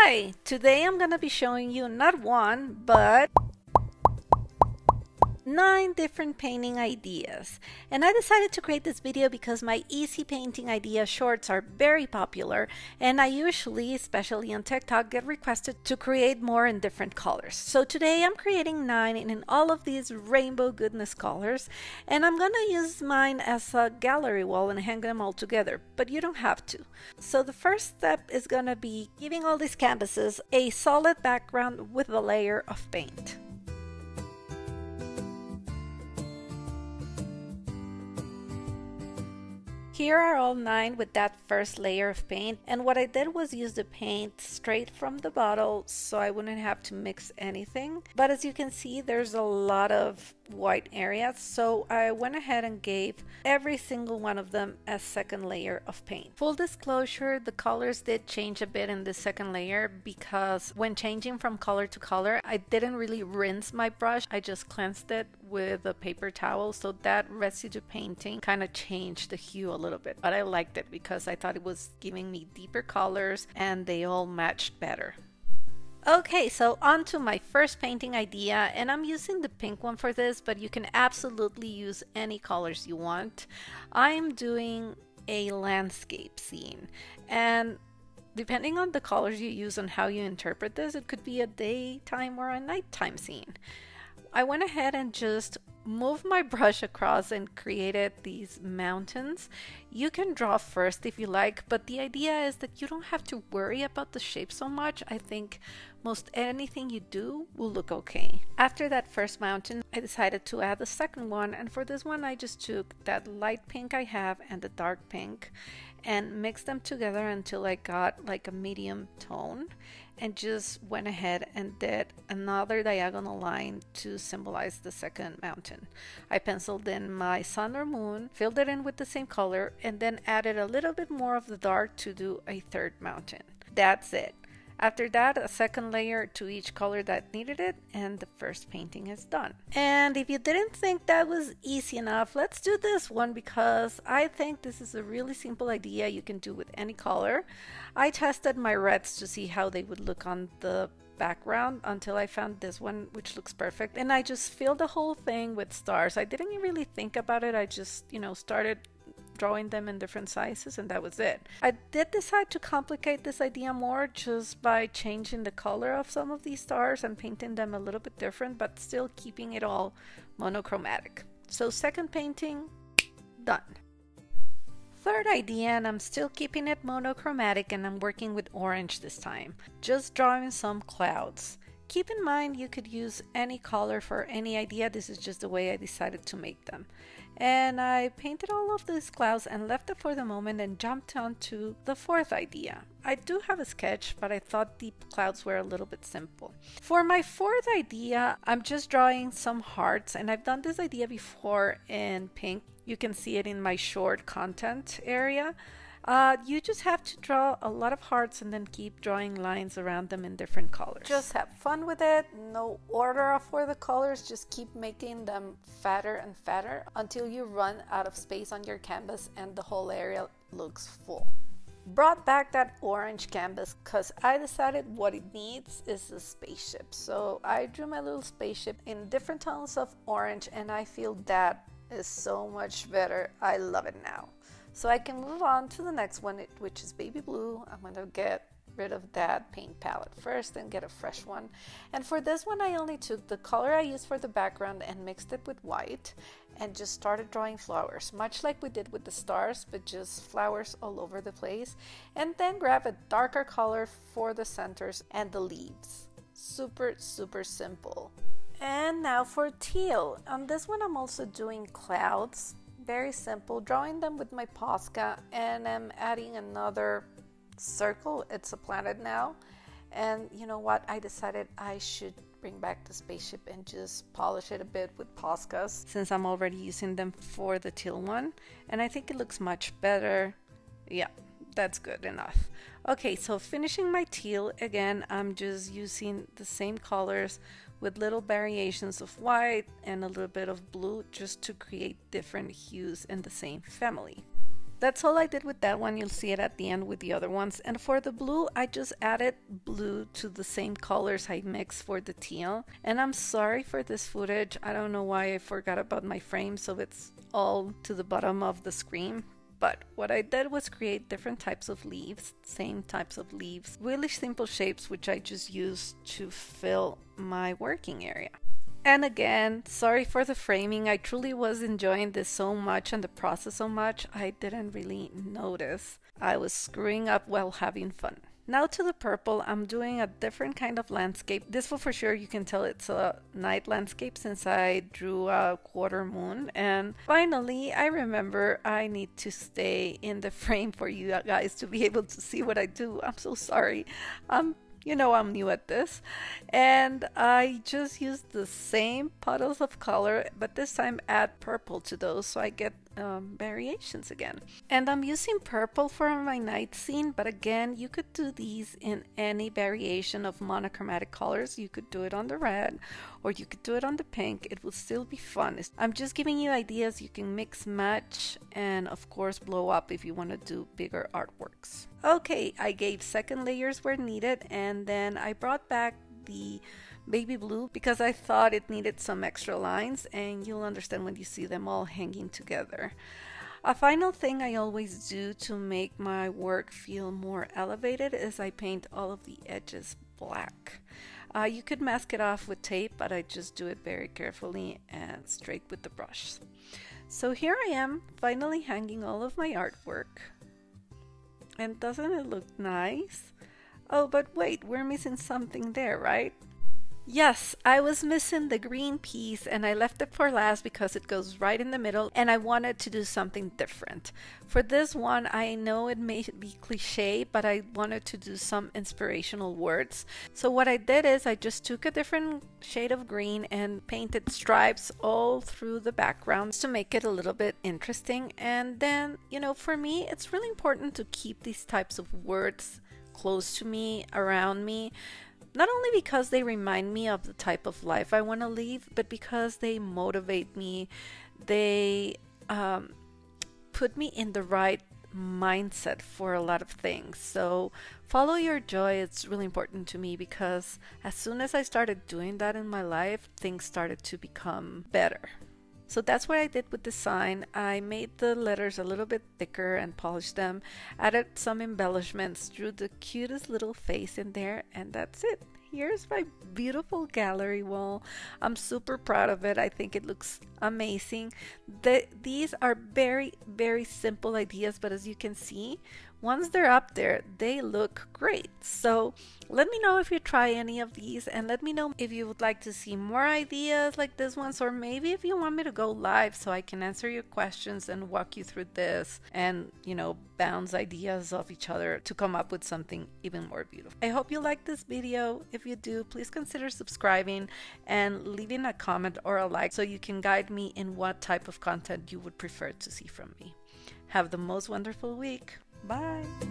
Hi! Today I'm gonna be showing you not one, but 9 different painting ideas. And I decided to create this video because my easy painting idea shorts are very popular, and I usually, especially on TikTok, get requested to create more in different colors. So today I'm creating 9 in all of these rainbow goodness colors, and I'm gonna use mine as a gallery wall and hang them all together, but you don't have to. So the first step is gonna be giving all these canvases a solid background with a layer of paint. Here are all 9 with that first layer of paint, and what I did was use the paint straight from the bottle so I wouldn't have to mix anything. But as you can see, there's a lot of white areas, so I went ahead and gave every single one of them a second layer of paint. Full disclosure, the colors did change a bit in the second layer because when changing from color to color, I didn't really rinse my brush. I just cleansed it with a paper towel, so that residue painting kind of changed the hue a little bit, but I liked it because I thought it was giving me deeper colors and they all matched better. Okay, so on to my first painting idea, and I'm using the pink one for this, but you can absolutely use any colors you want. I'm doing a landscape scene, and depending on the colors you use and how you interpret this, it could be a daytime or a nighttime scene. I went ahead and just moved my brush across and created these mountains. You can draw first if you like, but the idea is that you don't have to worry about the shape so much. I think most anything you do will look okay. After that first mountain, I decided to add the second one, and for this one I just took that light pink I have and the dark pink and mixed them together until I got like a medium tone, and just went ahead and did another diagonal line to symbolize the second mountain. I penciled in my sun or moon, filled it in with the same color, and then added a little bit more of the dark to do a third mountain. That's it. After that, a second layer to each color that needed it, and the first painting is done. And if you didn't think that was easy enough, let's do this one because I think this is a really simple idea you can do with any color. I tested my reds to see how they would look on the background until I found this one which looks perfect, and I just filled the whole thing with stars. I didn't really think about it. I just, started drawing them in different sizes, and that was it. I did decide to complicate this idea more just by changing the color of some of these stars and painting them a little bit different, but still keeping it all monochromatic. So second painting, done. Third idea, and I'm still keeping it monochromatic, and I'm working with orange this time. Just drawing some clouds. Keep in mind you could use any color for any idea. This is just the way I decided to make them. And I painted all of these clouds and left it for the moment and jumped on to the fourth idea. I do have a sketch, but I thought the clouds were a little bit simple. For my fourth idea, I'm just drawing some hearts, and I've done this idea before in pink. You can see it in my short content area. You just have to draw a lot of hearts and then keep drawing lines around them in different colors. Just have fun with it. No order for the colors. Just keep making them fatter and fatter until you run out of space on your canvas and the whole area looks full. Brought back that orange canvas because I decided what it needs is a spaceship. So I drew my little spaceship in different tones of orange, and I feel that is so much better. I love it now. So I can move on to the next one, which is baby blue. I'm going to get rid of that paint palette first and get a fresh one. And for this one, I only took the color I used for the background and mixed it with white and just started drawing flowers, much like we did with the stars, but just flowers all over the place. And then grab a darker color for the centers and the leaves. Super, super simple. And now for teal. On this one, I'm also doing clouds. Very simple, drawing them with my Posca, and I'm adding another circle. It's a planet now, and you know what, I decided I should bring back the spaceship and just polish it a bit with Poscas since I'm already using them for the teal one, and I think it looks much better. Yeah, that's good enough. Okay, so finishing my teal, again, I'm just using the same colors with little variations of white and a little bit of blue just to create different hues in the same family. That's all I did with that one. You'll see it at the end with the other ones. And for the blue, I just added blue to the same colors I mixed for the teal. And I'm sorry for this footage. I don't know why I forgot about my frame, so it's all to the bottom of the screen. But what I did was create different types of leaves, same types of leaves, really simple shapes, which I just used to fill my working area. And again, sorry for the framing. I truly was enjoying this so much and the process so much, I didn't really notice. I was screwing up while having fun. Now to the purple, I'm doing a different kind of landscape. This one for sure you can tell it's a night landscape since I drew a quarter moon. And finally, I remember I need to stay in the frame for you guys to be able to see what I do. I'm so sorry. You know I'm new at this, and I just used the same puddles of color, but this time add purple to those so I get variations again. And I'm using purple for my night scene, but again, you could do these in any variation of monochromatic colors. You could do it on the red, or you could do it on the pink. It will still be fun. I'm just giving you ideas. You can mix, match, and of course blow up if you want to do bigger artworks. Okay, I gave second layers where needed, and then I brought back the baby blue because I thought it needed some extra lines, and you'll understand when you see them all hanging together. A final thing I always do to make my work feel more elevated is I paint all of the edges black. You could mask it off with tape, but I just do it very carefully and straight with the brush. So here I am, finally hanging all of my artwork. And doesn't it look nice? Oh, but wait, we're missing something there, right? Yes, I was missing the green piece, and I left it for last because it goes right in the middle and I wanted to do something different. For this one, I know it may be cliche, but I wanted to do some inspirational words. So what I did is I just took a different shade of green and painted stripes all through the background to make it a little bit interesting. And then, you know, for me, it's really important to keep these types of words close to me, around me. Not only because they remind me of the type of life I want to live, but because they motivate me. They put me in the right mindset for a lot of things. So follow your joy. It's really important to me because as soon as I started doing that in my life, things started to become better. So that's what I did with the sign. I made the letters a little bit thicker and polished them, added some embellishments, drew the cutest little face in there, and that's it. Here's my beautiful gallery wall. I'm super proud of it. I think it looks amazing. These are very, very simple ideas, but as you can see, once they're up there, they look great. So let me know if you try any of these, and let me know if you would like to see more ideas like this ones, or maybe if you want me to go live so I can answer your questions and walk you through this and, you know, bounce ideas off each other to come up with something even more beautiful. I hope you liked this video. If you do, please consider subscribing and leaving a comment or a like so you can guide me in what type of content you would prefer to see from me. Have the most wonderful week. Bye.